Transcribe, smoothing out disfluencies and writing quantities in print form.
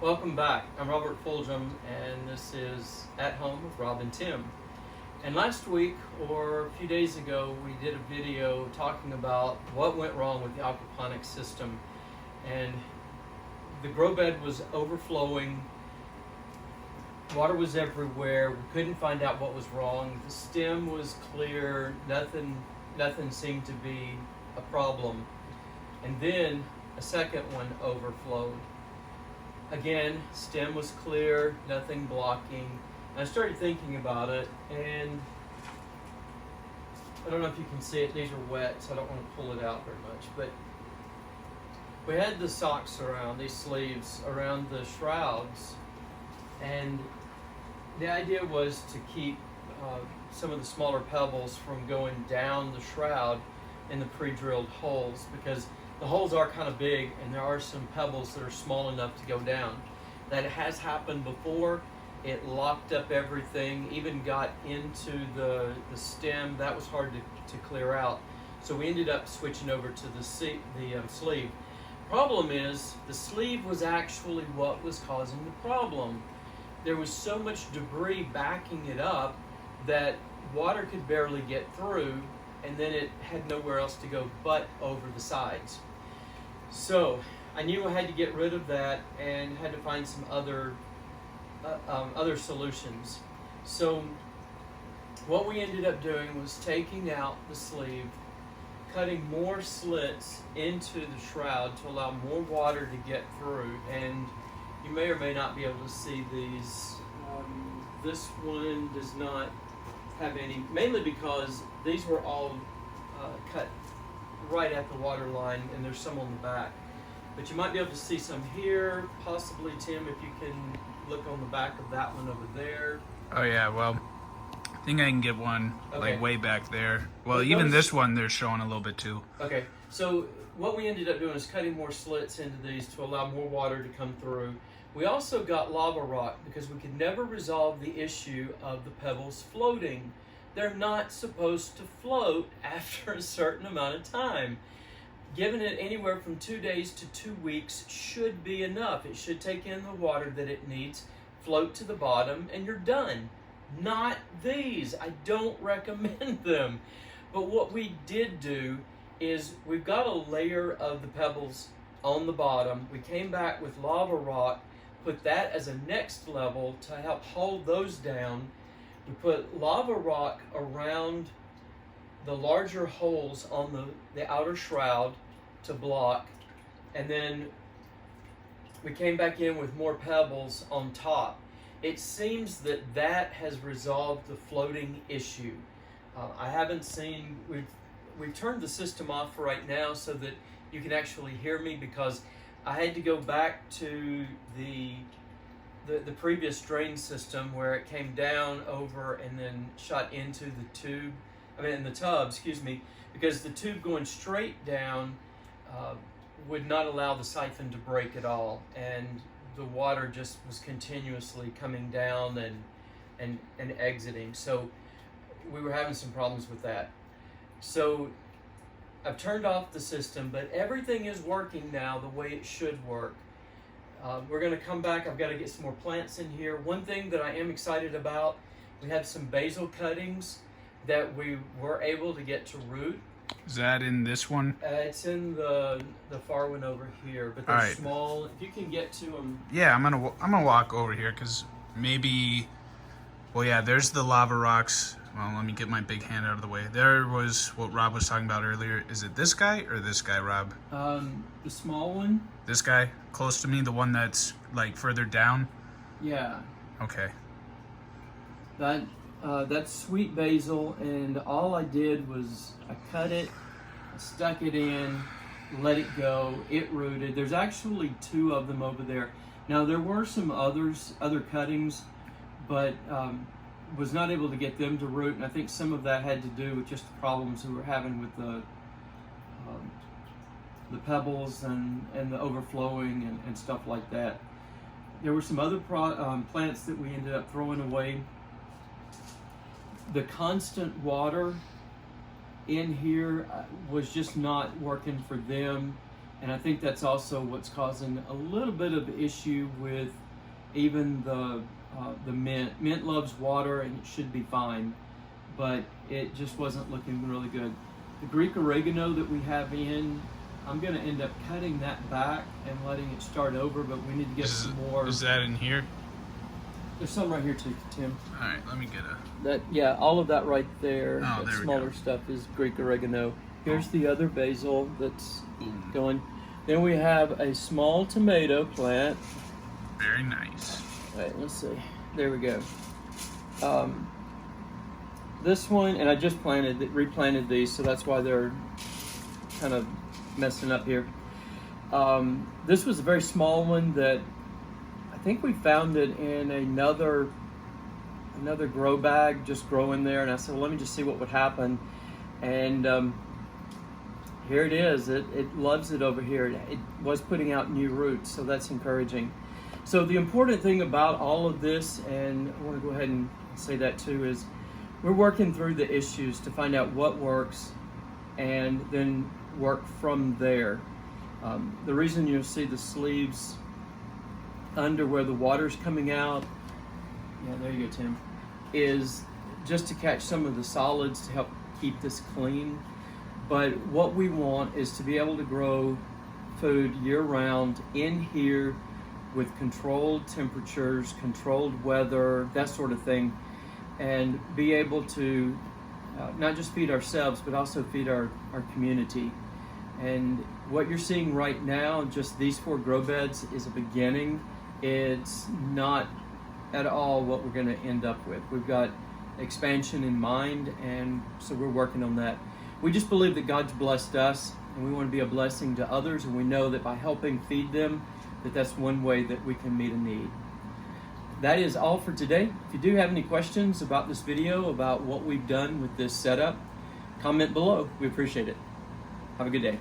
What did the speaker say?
Welcome back. I'm Robert Fulgham, and this is At Home with Rob and Tim. And last week, or a few days ago, we did a video talking about what went wrong with the aquaponics system. And the grow bed was overflowing, water was everywhere, we couldn't find out what was wrong, the stem was clear, nothing seemed to be a problem. And then a second one overflowed. Again, stem was clear, nothing blocking. And I started thinking about it, and I don't know if you can see it, these are wet, so I don't want to pull it out very much, but we had the socks around, these sleeves around the shrouds, and the idea was to keep some of the smaller pebbles from going down the shroud in the pre-drilled holes, because the holes are kind of big and there are some pebbles that are small enough to go down. That has happened before. It locked up everything, even got into the stem. That was hard to clear out. So we ended up switching over to the sleeve. Problem is, the sleeve was actually what was causing the problem. There was so much debris backing it up that water could barely get through, and then it had nowhere else to go but over the sides. So I knew I had to get rid of that and had to find some other solutions. So what we ended up doing was taking out the sleeve, cutting more slits into the shroud to allow more water to get through. And you may or may not be able to see these. This one does not have any, mainly because these were all cut right at the water line, and there's some on the back. But you might be able to see some here, possibly, Tim, if you can look on the back of that one over there. Oh yeah, well, I think I can get one like way back there. Well, even this one they're showing a little bit too. Okay, so what we ended up doing is cutting more slits into these to allow more water to come through. We also got lava rock because we could never resolve the issue of the pebbles floating. They're not supposed to float after a certain amount of time. Giving it anywhere from 2 days to 2 weeks should be enough. It should take in the water that it needs, float to the bottom, and you're done. Not these. I don't recommend them. But what we did do is we've got a layer of the pebbles on the bottom. We came back with lava rock, put that as a next level to help hold those down. We put lava rock around the larger holes on the outer shroud to block, and then we came back in with more pebbles on top. It seems that has resolved the floating issue. I haven't seen, we've turned the system off for right now so that you can actually hear me, because I had to go back to the previous drain system where it came down over and then shot into the tub, excuse me, because the tube going straight down would not allow the siphon to break at all, and the water just was continuously coming down and exiting. So we were having some problems with that. So I've turned off the system, but everything is working now the way it should work. We're going to come back. I've got to get some more plants in here. One thing that I am excited about, we had some basil cuttings that we were able to get to root. Is that in this one? It's in the far one over here, but they're small. If you can get to them. Yeah, I'm gonna walk over here because maybe. Well, yeah, there's the lava rocks. Well, let me get my big hand out of the way. There was what Rob was talking about earlier. Is it this guy or this guy, Rob? The small one. This guy, close to me, the one that's like further down? Yeah. Okay. That's sweet basil, and all I did was I cut it, I stuck it in, let it go, it rooted. There's actually 2 of them over there. Now there were some other cuttings, but was not able to get them to root, and I think some of that had to do with just the problems we were having with the pebbles and the overflowing and stuff like that. There were some other plants that we ended up throwing away. The constant water in here was just not working for them. And I think that's also what's causing a little bit of issue with even the mint. Mint loves water and it should be fine, but it just wasn't looking really good. The Greek oregano that we have in, I'm going to end up cutting that back and letting it start over, but we need to get some more. Is that in here? There's some right here too, Tim. All right, let me get Yeah, all of that right there. Oh, that there we smaller go. stuff is Greek oregano. Here's the other basil that's Boom. going. Then we have a small tomato plant. Very nice. Wait, let's see. There we go. This one, and I just replanted these, so that's why they're kind of messing up here. This was a very small one that I think we found it in another grow bag, just growing there, and I said, well, let me just see what would happen. And here it is. It loves it over here. It was putting out new roots, so that's encouraging. So the important thing about all of this, and I want to go ahead and say that too, is we're working through the issues to find out what works and then work from there. The reason you'll see the sleeves under where the water's coming out, yeah, there you go, Tim, is just to catch some of the solids to help keep this clean. But what we want is to be able to grow food year-round in here with controlled temperatures, controlled weather, that sort of thing, and be able to not just feed ourselves, but also feed our community. And what you're seeing right now, just these 4 grow beds, is a beginning. It's not at all what we're going to end up with. We've got expansion in mind, and so we're working on that. We just believe that God's blessed us, and we want to be a blessing to others, and we know that by helping feed them, that's one way that we can meet a need. That is all for today. If you do have any questions about this video, about what we've done with this setup, comment below. We appreciate it. Have a good day.